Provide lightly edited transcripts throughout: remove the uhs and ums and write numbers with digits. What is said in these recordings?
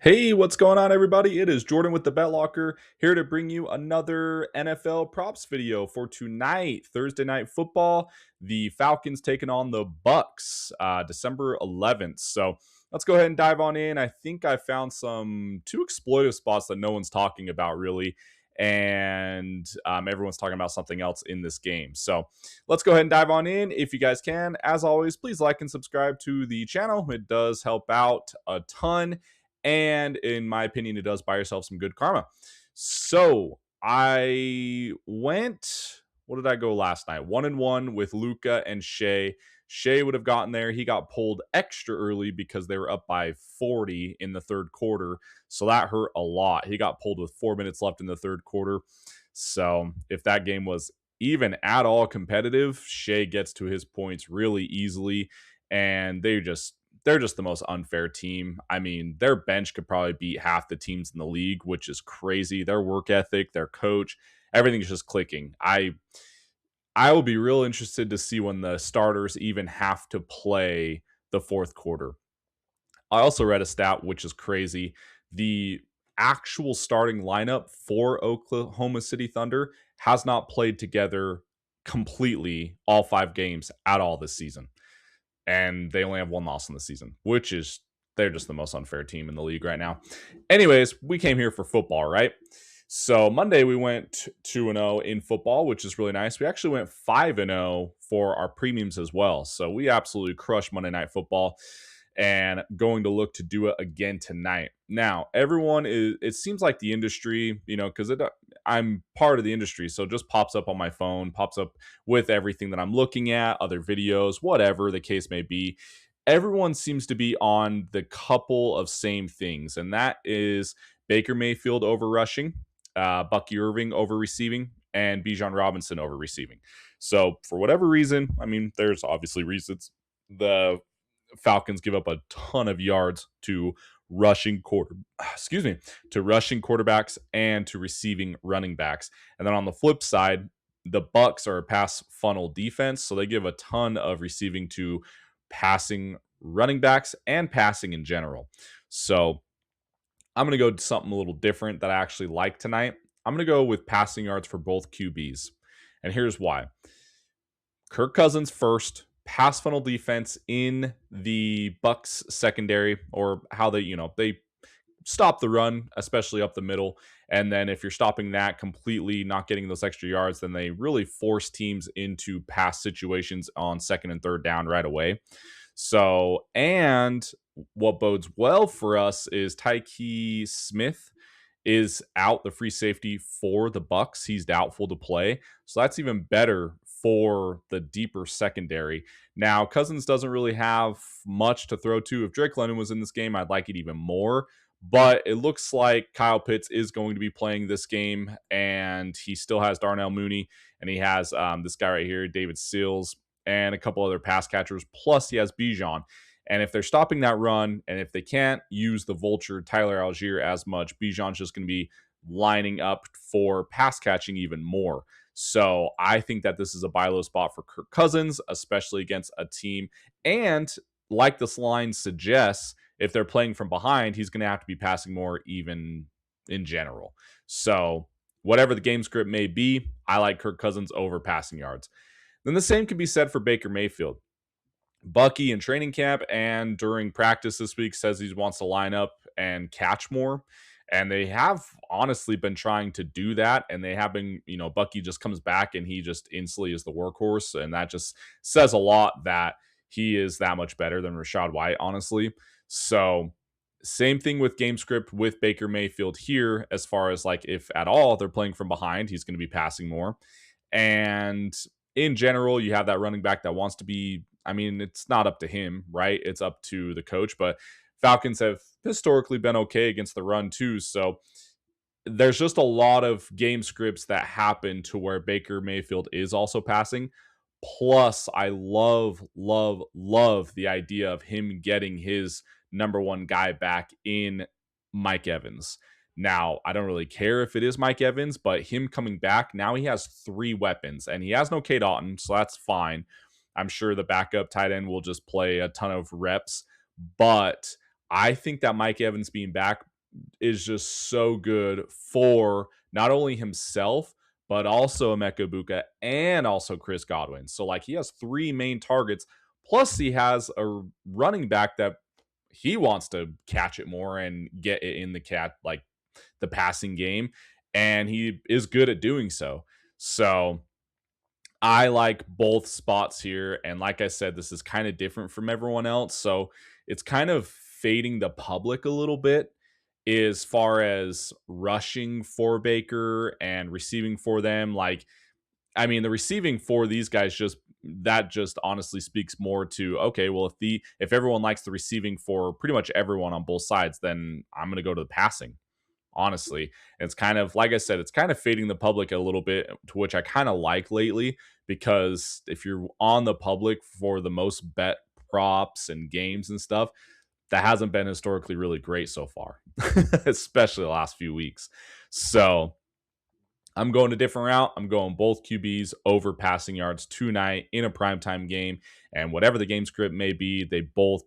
Hey, what's going on, everybody? It is Jordan with the Bet Locker here to bring you another NFL props video for tonight, Thursday night football. The Falcons taking on the Bucks, December 11th. So let's go ahead and dive on in. I think I found some two exploitive spots that no one's talking about really, and everyone's talking about something else in this game. So let's go ahead and dive on in. If you guys can, as always, please like and subscribe to the channel. It does help out a ton. And in my opinion, it does buy yourself some good karma. So I went, what did I go last night? 1-1 with Luca and Shea. Shea would have gotten there. He got pulled extra early because they were up by 40 in the third quarter. So that hurt a lot. He got pulled with 4 minutes left in the third quarter. So if that game was even at all competitive, Shea gets to his points really easily. And they're just the most unfair team. I mean, their bench could probably beat half the teams in the league, which is crazy. Their work ethic, their coach, everything's just clicking. I will be real interested to see when the starters even have to play the fourth quarter. I also read a stat which is crazy. The actual starting lineup for Oklahoma City Thunder has not played together completely all 5 games at all this season, and they only have one loss in the season, which is they're just the most unfair team in the league right now. Anyways, we came here for football, right? So Monday we went 2-0 in football, which is really nice. We actually went 5-0 for our premiums as well. So we absolutely crushed Monday Night Football and going to look to do it again tonight. Now, everyone is, it seems like the industry, because I'm part of the industry, so it just pops up on my phone, pops up with everything that I'm looking at, other videos, whatever the case may be. Everyone seems to be on the couple of same things, and that is Baker Mayfield over rushing, Bucky Irving over receiving, and Bijan Robinson over receiving. So, for whatever reason, I mean, there's obviously reasons. The Falcons give up a ton of yards to to rushing quarterbacks and to receiving running backs. And then on the flip side, the Bucks are a pass funnel defense, so they give a ton of receiving to passing running backs and passing in general. So I'm going to go to something a little different that I actually like tonight. I'm going to go with passing yards for both QBs. And here's why. Kirk Cousins first, pass funnel defense in the Bucks secondary, or how they stop the run, especially up the middle. And then if you're stopping that completely, not getting those extra yards, then they really force teams into pass situations on second and third down right away. So, and what bodes well for us is Tyke Smith is out, the free safety for the Bucks. He's doubtful to play. So that's even better for the deeper secondary. Now, Cousins doesn't really have much to throw to. If Drake London was in this game, I'd like it even more. But it looks like Kyle Pitts is going to be playing this game, and he still has Darnell Mooney, and he has this guy right here, David Seals, and a couple other pass catchers. Plus, he has Bijan. And if they're stopping that run, and if they can't use the vulture Tyler Algier as much, Bijan's just going to be lining up for pass catching even more. So I think that this is a buy low spot for Kirk Cousins, especially against a team. And like this line suggests, if they're playing from behind, he's going to have to be passing more even in general. So whatever the game script may be, I like Kirk Cousins over passing yards. Then the same can be said for Baker Mayfield. Bucky in training camp and during practice this week says he wants to line up and catch more. And they have honestly been trying to do that. And they have been, Bucky just comes back and he just instantly is the workhorse. And that just says a lot that he is that much better than Rachaad White, honestly. So same thing with game script with Baker Mayfield here, as far as like if at all they're playing from behind, he's going to be passing more. And in general, you have that running back that wants to be, I mean, it's not up to him, right? It's up to the coach, but Falcons have historically been okay against the run too. So there's just a lot of game scripts that happen to where Baker Mayfield is also passing. Plus, I love, love, love the idea of him getting his number one guy back in Mike Evans. Now, I don't really care if it is Mike Evans, but him coming back, now he has 3 weapons, and he has no Cade Otton, so that's fine. I'm sure the backup tight end will just play a ton of reps, but I think that Mike Evans being back is just so good for not only himself, but also Emeka Buka and also Chris Godwin. So like he has three main targets, plus he has a running back that he wants to catch it more and get it in the passing game, and he is good at doing so. So I like both spots here. And like I said, this is kind of different from everyone else. So it's kind of fading the public a little bit as far as rushing for Baker and receiving for them. Like, I mean, the receiving for these guys just honestly speaks more to, okay, well, if everyone likes the receiving for pretty much everyone on both sides, then I'm going to go to the passing, honestly. And it's kind of, like I said, it's kind of fading the public a little bit, to which I kind of like lately, because if you're on the public for the most bet props and games and stuff, that hasn't been historically really great so far, especially the last few weeks. So I'm going a different route. I'm going both QBs over passing yards tonight in a primetime game. And whatever the game script may be, they both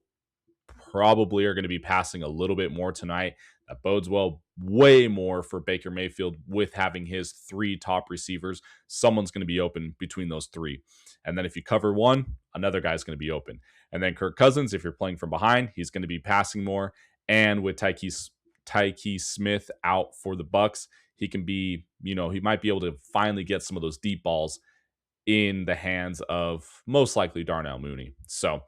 probably are going to be passing a little bit more tonight. That bodes well way more for Baker Mayfield with having his three top receivers. Someone's going to be open between those three. And then if you cover one, another guy's going to be open. And then Kirk Cousins, if you're playing from behind, he's going to be passing more. And with Tyke Smith out for the Bucks, he can be, he might be able to finally get some of those deep balls in the hands of most likely Darnell Mooney. So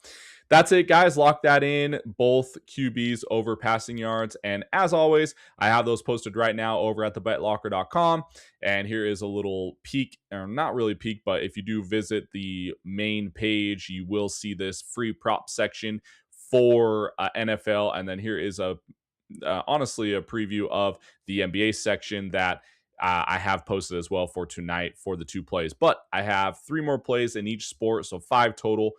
that's it, guys. Lock that in. Both QBs over passing yards. And as always, I have those posted right now over at thebetlocker.com. And here is a little peek, or not really peek, but if you do visit the main page, you will see this free prop section for NFL. And then here is honestly a preview of the NBA section that I have posted as well for tonight for the two plays. But I have 3 more plays in each sport, so 5 total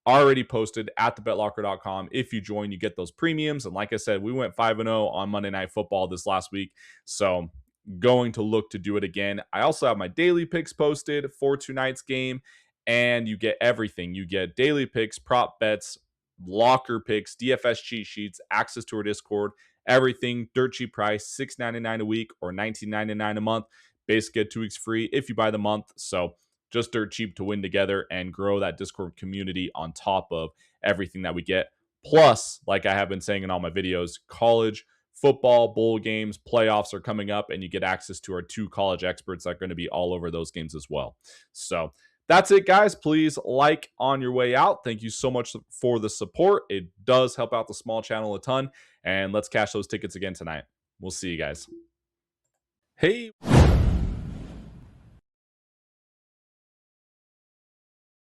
already posted at thebetlocker.com. If you join, you get those premiums. And like I said, we went 5-0 on Monday Night Football this last week, so going to look to do it again. I also have my daily picks posted for tonight's game, and you get everything. You get daily picks, prop bets, locker picks, DFS cheat sheets, access to our Discord, everything dirt cheap price, $6.99 a week or $19.99 a month. Basically, get 2 weeks free if you buy the month. So just dirt cheap to win together and grow that Discord community on top of everything that we get. Plus, like I have been saying in all my videos, college football, bowl games, playoffs are coming up, and you get access to our 2 college experts that are going to be all over those games as well. So that's it, guys. Please like on your way out. Thank you so much for the support. It does help out the small channel a ton. And let's cash those tickets again tonight. We'll see you guys. Hey.